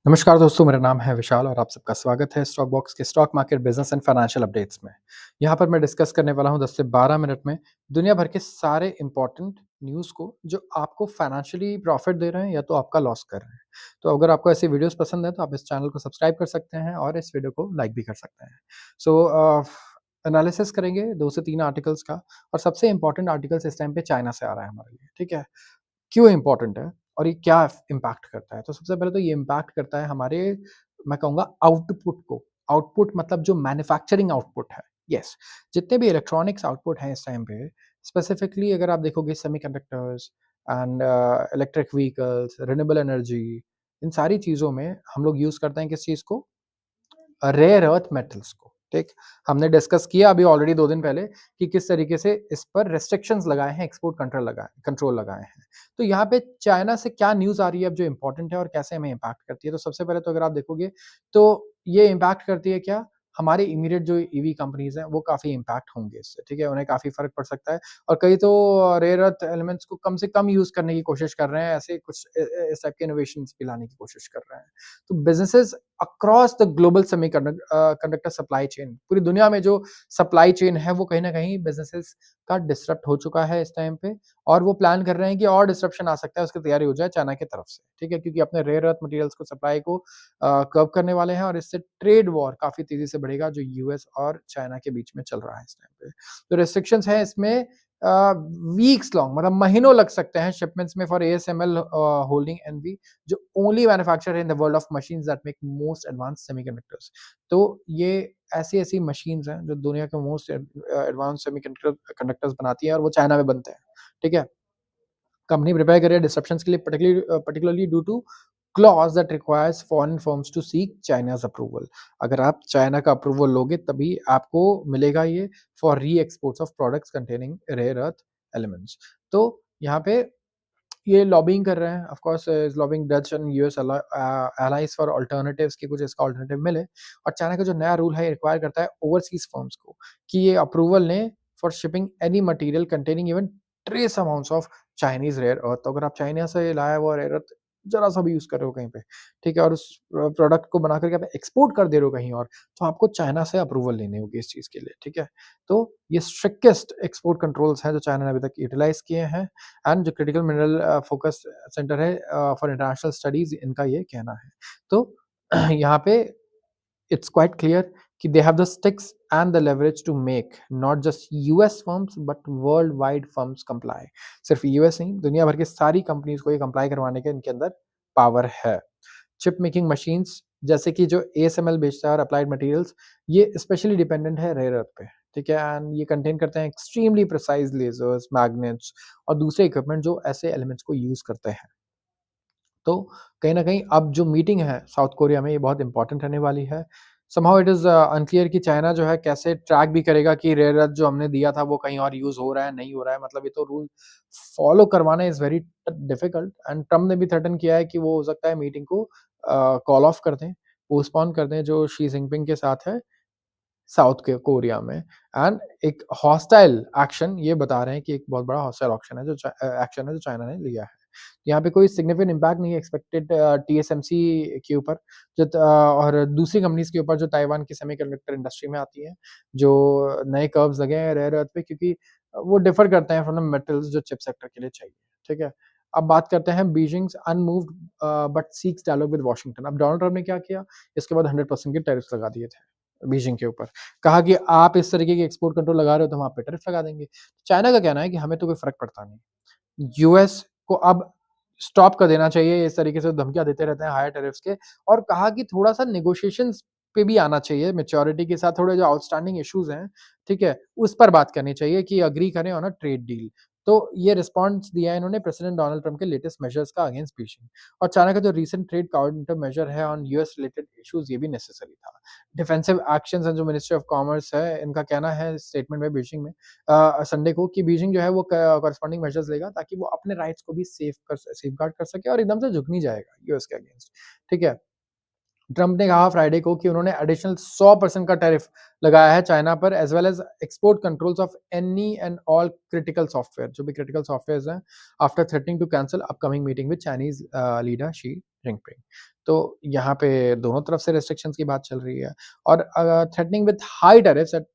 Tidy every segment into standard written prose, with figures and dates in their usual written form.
नमस्कार दोस्तों, मेरा नाम है विशाल और आप सबका स्वागत है स्टॉक बॉक्स के stock market business and financial updates में। यहाँ पर मैं डिस्कस करने वाला हूँ 10 से 12 मिनट में दुनिया भर के सारे इंपॉर्टेंट न्यूज़ को जो आपको फाइनेंशियली प्रॉफिट दे रहे हैं या तो आपका लॉस कर रहे हैं। तो अगर आपको ऐसी वीडियोस पसंद है तो आप इस चैनल को सब्सक्राइब कर सकते हैं और इस वीडियो को लाइक भी कर सकते हैं। सो एनालिसिस करेंगे 2 से 3 आर्टिकल्स का और सबसे इंपॉर्टेंट आर्टिकल्स इस टाइम पे चाइना से आ रहा है हमारे लिए, ठीक है? क्यों इम्पोर्टेंट है और ये क्या इम्पैक्ट करता है? तो सबसे पहले तो ये इम्पैक्ट करता है हमारे मैं कहूँगा आउटपुट को। आउटपुट मतलब जो मैन्युफैक्चरिंग आउटपुट है, येस। जितने भी इलेक्ट्रॉनिक्स आउटपुट हैं इस टाइम पे, स्पेसिफिकली अगर आप देखोगे semiconductors and electric vehicles, renewable energy, इन सारी चीज़ों में हम लोग यूज़ करते हैं किस चीज़ को? रेयर अर्थ मेटल्स को, ठीक? हमने डिस्कस किया अभी ऑलरेडी 2 दिन पहले कि किस तरीके से इस पर रिस्ट्रिक्शंस लगाए हैं, एक्सपोर्ट कंट्रोल लगाए हैं। तो यहाँ पे चाइना से क्या न्यूज़ आ रही है अब जो इम्पोर्टेंट है और कैसे हमें इम्पैक्ट करती है? तो सबसे पहले तो अगर आप देखोगे तो ये इम्पैक्ट करती है क्या? हमारे इमीडिएट जो ईवी कंपनीज़ हैं, वो काफ़ी इम्पैक्ट होंगे इससे, ठीक है? उन्हें काफ़ी फ़र्क पड़ सकता है और कई तो रेयर अर्थ एलिमेंट्स को कम से कम यूज़ करने की कोशिश कर रहे हैं, ऐसे कुछ इस टाइप के इनोवेशंस भी लाने की कोशिश कर रहे हैं। तो businesses across the global conductor supply chain पूरी दुनिया में जो सप्लाई चेन है वो कहीं न कहीं बिज़नेसेस का डिसरप्ट हो चुका है इस टाइम पे और वो प्लान कर रहे हैं कि और डिसरप्शन आ सकता है, उसकी तैयारी हो जाए चाइना की तरफ से, ठीक है? क्योंकि अपने रेयर अर्थ मटेरियल्स को सप्लाई को कर्ब करने वाले हैं और इससे ट्रेड वॉर काफ़ी तेज़ी से बढ़ेगा जो यूएस और चाइना के बीच में चल रहा है इस टाइम पे। तो रिस्ट्रिक्शंस हैं इसमें अ, वीक्स लॉन्ग मतलब महीनों लग सकते हैं शिपमेंट्स में फॉर एएसएमएल होल्डिंग एनवी जो only manufacture in the world of machines that make most advanced semiconductors. तो ये ऐसी-ऐसी मशीन्स हैं जो दुनिया के मोस्ट एडवांस्ड सेमीकंडक्टर्स बनाती हैं और वो चाइना में बनते हैं, ठीक है? कंपनी प्रिपेयर करे डिसरप्शंस के लिए particularly due to clause that requires foreign firms to seek China's approval। अगर आप चाइना का अप्रूवल लोगे तभी आपको मिलेगा ये for re-exports of products containing rare earth elements. तो यहाँ पे ये लॉबिंग कर रहे हैं of course is lobbying Dutch and US allies for alternatives कि कुछ इसका अल्टरनेटिव मिले और चाइना का जो नया रूल है ये रिक्वायर करता है ओवरसीज़ फर्म्स को कि ये अप्रूवल लें for shipping any material containing even trace amounts of Chinese rare earth. तो अगर आप चाइना से लाया हुआ रेयर अर्थ ज़रा-सा भी यूज़ कर रहे हो कहीं पे, ठीक है? और उस प्रोडक्ट को बना कर के आप एक्सपोर्ट कर दे रहे हो कहीं और, तो आपको चाइना से अप्रूवल लेनी होगी इस चीज़ के लिए, ठीक है? तो ये स्ट्रिक्टेस्ट एक्सपोर्ट कंट्रोल्स हैं जो चाइना ने अभी तक यूटिलाइज़ किए हैं एंड जो क्रिटिकल मिनरल फोकस सेंटर है फॉर इंटरनेशनल स्टडीज़ इनका ये कहना है। तो यहाँ पे इट्स क्वाइट क्लियर कि they have the sticks and the leverage to make not just US firms but world wide firms comply. सिर्फ यूएस नहीं, दुनिया भर की सारी कंपनीज़ को ये कंप्लाई करवाने के इनके अंदर पावर है। चिप मेकिंग मशीन्स जैसे कि जो एएसएमएल बेचता है और अप्लाइड मटेरियल्स, ये स्पेशली डिपेंडेंट है रेयर अर्थ पे, ठीक है? एंड ये कंटेन करते हैं एक्सट्रीमली प्रिसाइज़ लेज़र्स, मैग्नेट्स और दूसरे इक्विपमेंट जो ऐसे एलिमेंट्स को यूज़ करते हैं। तो कहीं न कहीं अब जो मीटिंग है साउथ कोरिया में ये बहुत इम्पोर्टेंट रहने वाली है। समहाउ इट इज़ अनक्लियर कि चाइना जो है कैसे ट्रैक भी करेगा कि रेयर अर्थ जो हमने दिया था वो कहीं और यूज़ हो रहा है, नहीं हो रहा है। मतलब ये तो रूल फॉलो करवाना is very difficult and Trump ने भी थ्रेटन किया है कि वो हो सकता है मीटिंग को कॉल ऑफ कर दें, पोस्टपोन कर दें जो शी जिनपिंग के साथ है साउथ के कोरिया में एंड एक हॉस्टाइल एक्शन ये बता रहे हैं कि एक बहुत बड़ा हॉस्टाइल ऑक्शन है जो एक्शन है जो चाइना ने लिया है। यहाँ पे कोई सिग्निफिकेंट इम्पैक्ट नहीं है एक्सपेक्टेड टीएसएमसी के ऊपर और दूसरी कंपनीज़ के ऊपर जो ताइवान की सेमीकंडक्टर इंडस्ट्री में आती हैं, जो नए कर्व्स लगे हैं रेयर अर्थ पे क्योंकि वो डिफर करते हैं फ्रॉम द मेटल्स जो चिप सेक्टर के लिए चाहिए, ठीक है? अब बात करते हैं Beijing's unmoved but seeks dialogue with Washington. अब डोनाल्ड ट्रम्प ने क्या किया? इसके बाद 100% के टैरिफ्स लगा दिए थे बीजिंग के ऊपर। कहा कि आप इस तरीके की एक्सपोर्ट कंट्रोल लगा रहे हो तो हम आप पे टैरिफ लगा देंगे। चाइना का कहना है कि हमें तो कोई फ़र्क पड़ता नहीं। यूएस को अब स्टॉप कर देना चाहिए इस तरीके से धमकियाँ देते रहते हैं हायर टैरिफ्स के और कहा कि थोड़ा-सा नेगोशिएशंस पे भी आना चाहिए मैच्योरिटी के साथ थोड़े जो आउटस्टैंडिंग इश्यूज़ हैं, ठीक है? उस पर बात करनी चाहिए कि एग्री करें ऑन अ ट्रेड डील। तो ये रिस्पॉन्स दिया है इन्होंने प्रेसिडेंट डोनाल्ड ट्रम्प के लेटेस्ट मेजर्स का अगेंस्ट बीजिंग और चाइना का जो रीसेंट ट्रेड काउंटर मेजर है ऑन यूएस रिलेटेड इश्यूज़ ये भी नेसेसरी था। डिफेंसिव एक्शंस एंड जो मिनिस्ट्री ऑफ कॉमर्स है, इनका कहना है स्टेटमेंट में बीजिंग में संडे को कि बीजिंग जो है वो कॉरेस्पॉन्डिंग मेजर्स लेगा ताकि वो अपने राइट्स को भी सेफगार्ड कर सके और एकदम से झुक नहीं जाएगा यूएस के अगेंस्ट, ठीक है? ट्रंप ने कहा फ्राइडे को कि उन्होंने एडिशनल 100% का टैरिफ लगाया है चाइना पर as well as export controls of any and all critical software, जो भी क्रिटिकल सॉफ्टवेयर हैं, after threatening to cancel upcoming meeting with Chinese leader Xi Jinping. तो यहाँ पे दोनों तरफ से रेस्ट्रिक्शंस की बात चल रही है और threatening with high tariffs at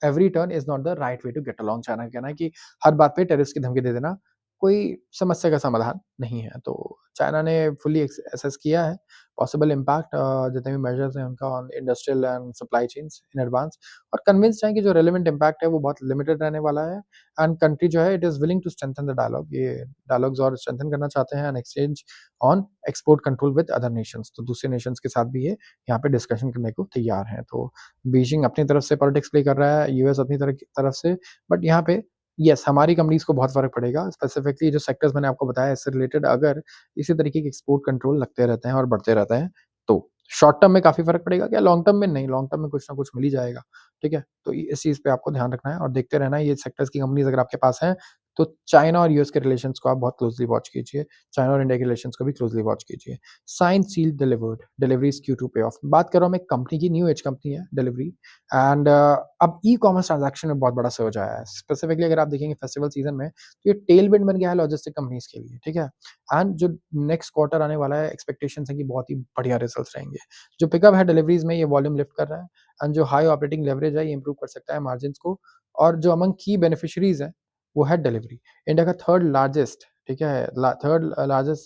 every turn is not the right way to get along. China का कहना है कि हर बात पे टैरिफ्स की धमकी दे देना कोई समस्या का समाधान नहीं है। तो चाइना ने फुली असेस किया है पॉसिबल इम्पैक्ट, जितने भी मेजर्स हैं उनका on industrial and supply chains in advance, और कन्विंस्ड हैं कि जो रेलेवेंट इम्पैक्ट है वो बहुत लिमिटेड रहने वाला है। एंड कंट्री जो है it is willing to strengthen the dialogue, ये डायलॉग्स और स्ट्रेंथन करना चाहते हैं and exchange on export control with other nations. तो दूसरे नेशंस के साथ भी ये यहाँ पे डिस्कशन करने को तैयार हैं। तो बीजिंग अपनी तरफ से पॉलिटिक्स प्ले कर रहा है, यूएस अपनी तरफ से, बट यहाँ पे येस हमारी कंपनीज़ को बहुत फ़र्क पड़ेगा। स्पेसिफिकली जो सेक्टर्स मैंने आपको बताया इससे रिलेटेड, अगर इसी तरीके के एक्सपोर्ट कंट्रोल लगते रहते हैं और बढ़ते रहते हैं, तो शॉर्ट टर्म में काफ़ी फ़र्क पड़ेगा क्या? लॉन्ग टर्म में नहीं, लॉन्ग टर्म में कुछ ना कुछ मिल ही जाएगा, ठीक है? तो इस चीज़ पे आपको ध्यान रखना है और देखते रहना है ये सेक्टर्स की कंपनीज़ अगर आपके पास हैं, तो चाइना और यूएस के रिलेशंस को आप बहुत क्लोज़ली वॉच कीजिए। चाइना और इंडिया के रिलेशंस को भी क्लोज़ली वॉच कीजिए। Sign, sealed, delivered, Delhivery's Q two pay off. बात कर रहा हूँ मैं एक कंपनी की, न्यू एज कंपनी है डिलीवरी, एंड अब ई-कॉमर्स ट्रांज़ैक्शन में बहुत बड़ा सर्ज आया है। स्पेसिफिकली अगर आप देखेंगे फेस्टिवल सीज़न में, तो ये टेलविंड बन गया है लॉजिस्टिक कंपनीज़ के लिए, ठीक है? एंड जो नेक्स्ट क्वार्टर आने वाला है, एक्सपेक्टेशंस है कि बहुत ही बढ़िया रिजल्ट्स रहेंगे। जो पिकअप है डिलीवरीज़ में, ये वॉल्यूम लिफ्ट कर रहा है एंड जो हाई ऑपरेटिंग लेवरेज है, ये इंप्रूव कर सकता है मार्जिन्स को, और जो अमंग की बेनिफिशियरीज़ हैं, वो है डिलीवरी। इंडिया का थर्ड लार्जेस्ट, ठीक है? थर्ड लार्जेस्ट,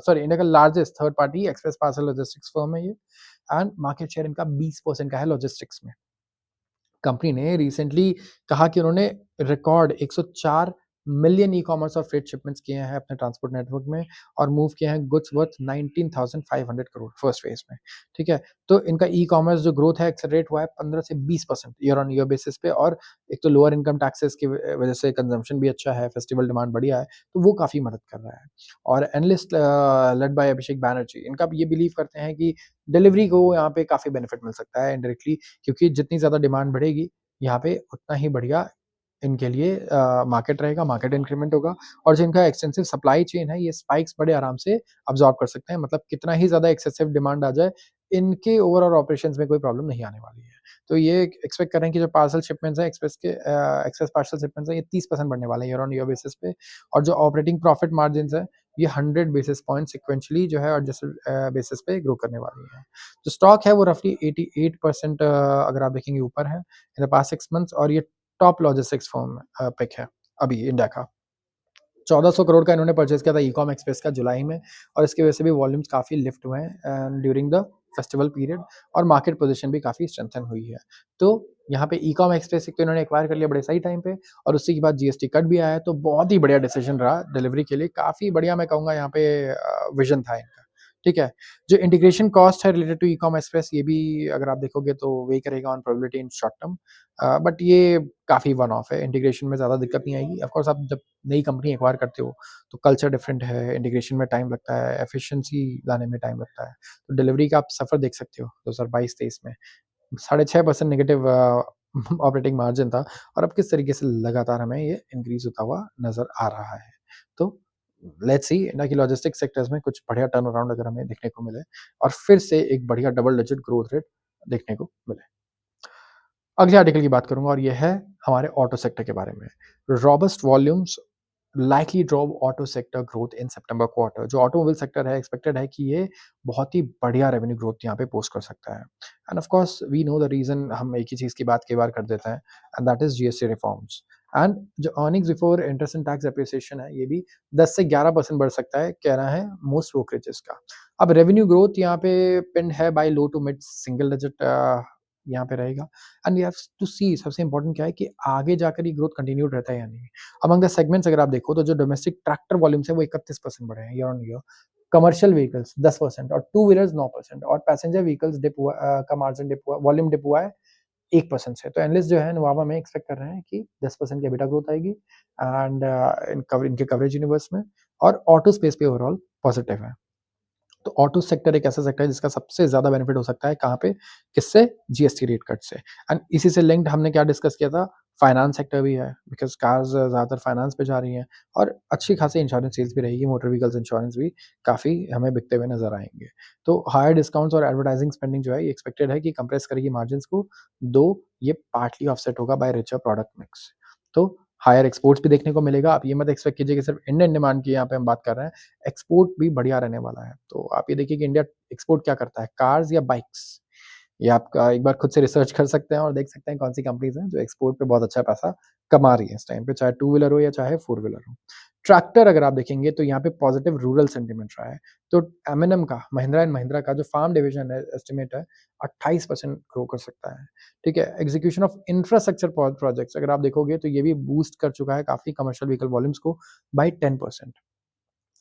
सॉरी, इंडिया का largest third party express parcel logistics firm है ये, एंड मार्केट शेयर इनका 20% का है लॉजिस्टिक्स में। कंपनी ने रिसेंटली कहा कि उन्होंने रिकॉर्ड 104 मिलियन ई-कॉमर्स और फ्रेट शिपमेंट्स किए हैं अपने ट्रांसपोर्ट नेटवर्क में, और मूव किए हैं goods worth 19,500 crore first phase में, ठीक है? तो इनका ई-कॉमर्स जो ग्रोथ है एक्सेलरेट हुआ है 15 से 20% ईयर ऑन ईयर बेसिस पे, और एक तो लोअर इनकम टैक्सेस की वजह से कंजम्पशन भी अच्छा है, फेस्टिवल डिमांड बढ़िया है, तो वो काफ़ी मदद कर रहा है। और एनालिस्ट लेड बाय अभिषेक बैनर्जी, इनका ये बिलीव करते हैं कि डिलीवरी को यहाँ पे काफ़ी बेनिफिट मिल सकता है इनडायरेक्टली, क्योंकि जितनी ज़्यादा डिमांड बढ़ेगी, यहाँ पे उतना ही बढ़िया इनके लिए मार्केट रहेगा, मार्केट इंक्रीमेंट होगा, और जो इनका एक्सटेंसिव सप्लाई चेन है, ये स्पाइक्स बड़े आराम से अब्ज़ॉर्ब कर सकते हैं। मतलब कितना ही ज़्यादा एक्सेसिव डिमांड आ जाए, इनके ओवरऑल ऑपरेशंस में कोई प्रॉब्लम नहीं आने वाली है। तो ये एक्सपेक्ट करें कि जो पार्सल शिपमेंट्स हैं एक्सप्रेस पार्सल शिपमेंट्स हैं, ये 30% बढ़ने वाले हैं ईयर ऑन ईयर बेसिस पे, और जो ऑपरेटिंग प्रॉफिट मार्जिन्स हैं, ये 100 बेसिस पॉइंट सिक्वेंशियली जो है एडजस्टेड बेसिस पे ग्रो करने वाली है। जो स्टॉक है वो रफली 88% अगर आप देखेंगे ऊपर है इन द पास्ट 6 मंथ्स, और ये टॉप लॉजिस्टिक्स फर्म पिक है अभी इंडिया का। 1400 करोड़ का इन्होंने परचेज़ किया था ई-कॉम एक्सप्रेस का जुलाई में, और इसकी वजह से भी वॉल्यूम्स काफ़ी लिफ्ट हुए हैं ड्यूरिंग द फेस्टिवल पीरियड, और मार्केट पोज़ीशन भी काफ़ी स्ट्रेंथन हुई है। तो यहाँ पे ई-कॉम एक्सप्रेस एक तो इन्होंने एक्वायर कर लिया बड़े सही टाइम पे, और उसी के बाद जीएसटी कट भी आया है, तो बहुत ही बढ़िया डिसीज़न रहा डिलीवरी के लिए। काफ़ी बढ़िया मैं कहूँगा यहाँ पे विज़न था इनका, ठीक है? जो इंटीग्रेशन कॉस्ट है रिलेटेड टू ई-कॉम एक्सप्रेस, ये भी अगर आप देखोगे तो वेइ करेगा on probability in short term, but ये काफ़ी वन ऑफ है, इंटीग्रेशन में ज़्यादा दिक्कत नहीं आएगी। ऑफ कोर्स आप जब नई कंपनी एक्वायर करते हो, तो कल्चर डिफरेंट है, इंटीग्रेशन में टाइम लगता है, एफिशिएंसी लाने में टाइम लगता है। तो डिलीवरी का आप सफ़र देख सकते हो 2022-23 में, 6.5% नेगेटिव ऑपरेटिंग मार्जिन था, और अब किस तरीके से लगातार हमें ये इंक्रीज़ होता हुआ नज़र आ रहा है। तो लेट्स सी इंडिया की लॉजिस्टिक्स सेक्टर्स में कुछ बढ़िया टर्न अराउंड अगर हमें देखने को मिले, और फिर से एक बढ़िया डबल डिजिट ग्रोथ रेट देखने को मिले। अगले आर्टिकल की बात करूँगा, और ये है हमारे ऑटो सेक्टर के बारे में। Robust volumes likely drove auto sector growth in September quarter. जो ऑटोमोबाइल सेक्टर है एक्सपेक्टेड है कि ये बहुत ही बढ़िया रेवेन्यू ग्रोथ यहाँ पे पोस्ट कर सकता है। And of course we know the reason, हम एक ही चीज़ की बात कई बार कर देते हैं, and that is GST reforms. And जो earnings before interest and tax appreciation है, ये भी 10 से 11% बढ़ सकता है, कह रहा है मोस्ट ब्रोकरेजेस का। अब रेवेन्यू ग्रोथ यहाँ पे पिन्ड है by low to mid single digit, यहाँ पे रहेगा, and we have to see सबसे इम्पोर्टेंट क्या है कि आगे जाकर ये ग्रोथ कंटिन्यूड रहता है या नहीं। अमंग द सेगमेंट्स अगर आप देखो, तो जो डोमेस्टिक ट्रैक्टर वॉल्यूम्स है वो 31% बढ़े हैं year on year, commercial vehicles 10%, और टू व्हीलर्स 9%, और पैसेंजर व्हीकल्स का मार्जिन डिप हुआ, वॉल्यूम डिप हुआ है 1% से। तो एनालिस्ट जो है नोवावा में एक्सपेक्ट कर रहे हैं कि 10% की एबिटा ग्रोथ आएगी, एंड इनके कवरेज यूनिवर्स में, और ऑटो स्पेस पे ओवरऑल पॉजिटिव है। तो ऑटो सेक्टर एक ऐसा सेक्टर है जिसका सबसे ज़्यादा बेनिफिट हो सकता है कहाँ पे? किससे? जीएसटी रेट कट से। एंड इसी से लिंक्ड हमने क्या डिस्कस किया था? फाइनेंस सेक्टर भी है बिकॉज़ कार्स ज़्यादातर फाइनेंस पे जा रही हैं और अच्छी खासी इंश्योरेंस सेल्स भी रहेगी, मोटर व्हीकल्स इंश्योरेंस भी काफ़ी हमें बिकते हुए नज़र आएँगे। तो हायर डिस्काउंट्स और एडवर्टाइज़िंग स्पेंडिंग जो है ये एक्सपेक्टेड है कि कंप्रेस करेगी मार्जिन्स को, दो ये पार्टली ऑफसेट होगा बाय रिचर प्रोडक्ट मिक्स। तो हायर एक्सपोर्ट्स भी देखने को मिलेगा, आप ये मत एक्सपेक्ट कीजिए कि सिर्फ इंडियन डिमांड की यहाँ पे हम बात कर रहे हैं, एक्सपोर्ट भी बढ़िया रहने वाला है। तो आप ये देखिए कि इंडिया एक्सपोर्ट क्या करता है, कार्स या बाइक्स? ये आपका एक बार खुद से रिसर्च कर सकते हैं और देख सकते हैं कौन-सी कंपनीज़ हैं जो एक्सपोर्ट पे बहुत अच्छा पैसा कमा रही हैं इस टाइम पे, चाहे टू व्हीलर हो या चाहे फोर व्हीलर हो। ट्रैक्टर अगर आप देखेंगे तो यहाँ पे पॉजिटिव रूरल सेंटिमेंट रहा है। तो एम&एम का, महिंद्रा एंड महिंद्रा का जो फार्म डिवीज़न है, एस्टिमेट है 28% ग्रो कर सकता है, ठीक है? एग्जीक्यूशन ऑफ इंफ्रास्ट्रक्चर प्रोजेक्ट्स अगर आप देखोगे तो ये भी बूस्ट कर चुका है काफ़ी कमर्शियल व्हीकल वॉल्यूम्स को बाय 10%।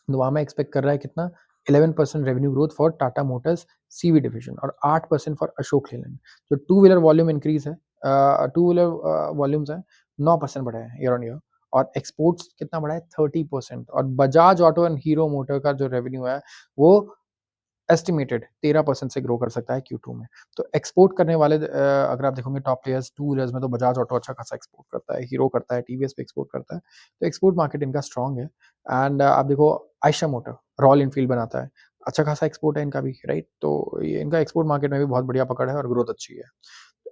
नोवामा एक्सपेक्ट कर रहा है कितना 11% revenue growth for Tata Motors CV division और 8% फॉर अशोक लेलैंड। जो टू व्हीलर वॉल्यूम इंक्रीज है, टू व्हीलर वॉल्यूम्स हैं 9% बढ़े हैं ईयर ऑन ईयर और एक्सपोर्ट्स कितना बढ़ा है 30% और Bajaj auto and hero motor का जो रेवेन्यू है वो एस्टिमेटेड 13% से ग्रो कर सकता है Q2 में। तो एक्सपोर्ट करने वाले अगर आप देखोगे टॉप प्लेयर्स टू व्हीलर्स में तो बजाज ऑटो अच्छा खासा एक्सपोर्ट करता है, हीरो करता है, टीवीएस भी एक्सपोर्ट करता है। तो एक्सपोर्ट मार्केट इनका स्ट्रॉन्ग है एंड आप देखो आयशा मोटर रॉयल एनफील्ड बनाता है, अच्छा खासा एक्सपोर्ट है इनका भी, राइट? तो ये इनका एक्सपोर्ट मार्केट में भी बहुत बढ़िया पकड़ है और ग्रोथ अच्छी है।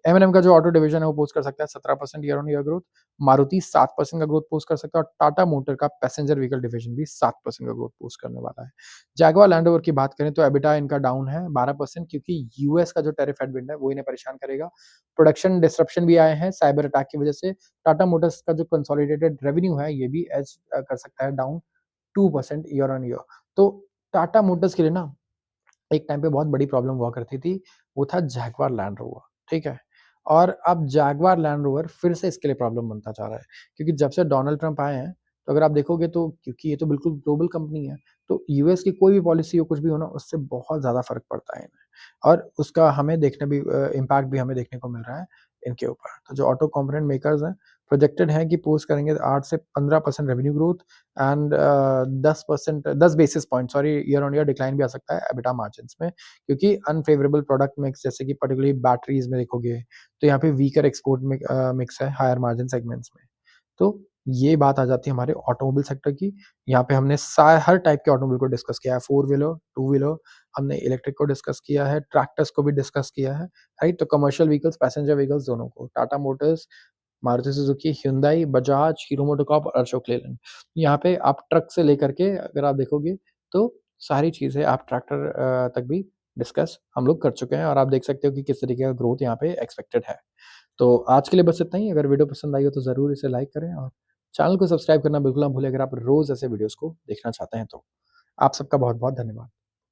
एम&एम का जो ऑटो डिवीजन है वो पोस्ट कर सकता है 17% year on year growth, Maruti 7% का ग्रोथ पोस्ट कर सकता है और टाटा मोटर का पैसेंजर व्हीकल डिवीजन भी 7% का ग्रोथ पोस्ट करने वाला है। जैगुआर लैंड रोवर की बात करें तो एबिटा इनका डाउन है 12% क्योंकि यूएस का जो टैरिफ हेडविंड है वो इन्हें परेशान करेगा। प्रोडक्शन डिसरप्शन भी आए हैं साइबर अटैक की वजह से। टाटा मोटर्स का जो कंसोलिडेटेड रेवेन्यू है ये भी कर सकता है डाउन 2% ईयर ऑन ईयर। तो टाटा मोटर्स के लिए ना एक टाइम पे बहुत बड़ी प्रॉब्लम हुआ करती थी, वो था जैगुआर लैंड रोवर, ठीक है? और अब जैगुआर लैंड रोवर फिर से इसके लिए प्रॉब्लम बनता जा रहा है, क्योंकि जब से डोनाल्ड ट्रम्प आए हैं, तो अगर आप देखोगे तो क्योंकि ये तो बिल्कुल ग्लोबल कंपनी है, तो यूएस की कोई भी पॉलिसी हो, कुछ भी हो ना, उससे बहुत ज़्यादा फ़र्क पड़ता है इन्हें और उसका हमें देखने भी इम्पैक्ट भी हमें देखने को मिल रहा है इनके ऊपर। तो जो ऑटो कंपोनेंट मेकर्स हैं, प्रोजेक्टेड है कि पोस्ट करेंगे 8 से 15% revenue growth and 10 basis point sorry year on year decline भी आ सकता है एबिटा मार्जिन्स में क्योंकि अनफेवरेबल प्रोडक्ट मिक्स जैसे कि पर्टिकुलरली बैटरीज में देखोगे तो यहाँ पे वीकर एक्सपोर्ट मिक्स है हायर मार्जिन सेगमेंट्स में। तो ये बात आ जाती है हमारे ऑटोमोबाइल सेक्टर की। यहाँ पे हमने हर टाइप के ऑटोमोबाइल को डिस्कस किया है, फोर व्हीलर, टू व्हीलर, हमने इलेक्ट्रिक को डिस्कस किया है, ट्रैक्टर्स को भी डिस्कस किया है, राइट? तो कमर्शियल व्हीकल्स, पैसेंजर व्हीकल्स दोनों को, Tata Motors, Maruti Suzuki, hyundai, Bajaj, hero MotoCorp और अशोक लेलैंड। यहाँ पे आप ट्रक से लेकर के अगर आप देखोगे तो सारी चीज़ें आप ट्रैक्टर तक भी डिस्कस हम लोग कर चुके हैं और आप देख सकते हो कि किस तरीके का ग्रोथ यहाँ पे एक्सपेक्टेड है। तो आज के लिए बस इतना ही। अगर वीडियो पसंद आई हो तो ज़रूर इसे लाइक करें और चैनल को सब्सक्राइब करना बिल्कुल ना भूलें अगर आप रोज़ ऐसे वीडियोज़ को देखना चाहते हैं तो। आप सबका बहुत-बहुत धन्यवाद।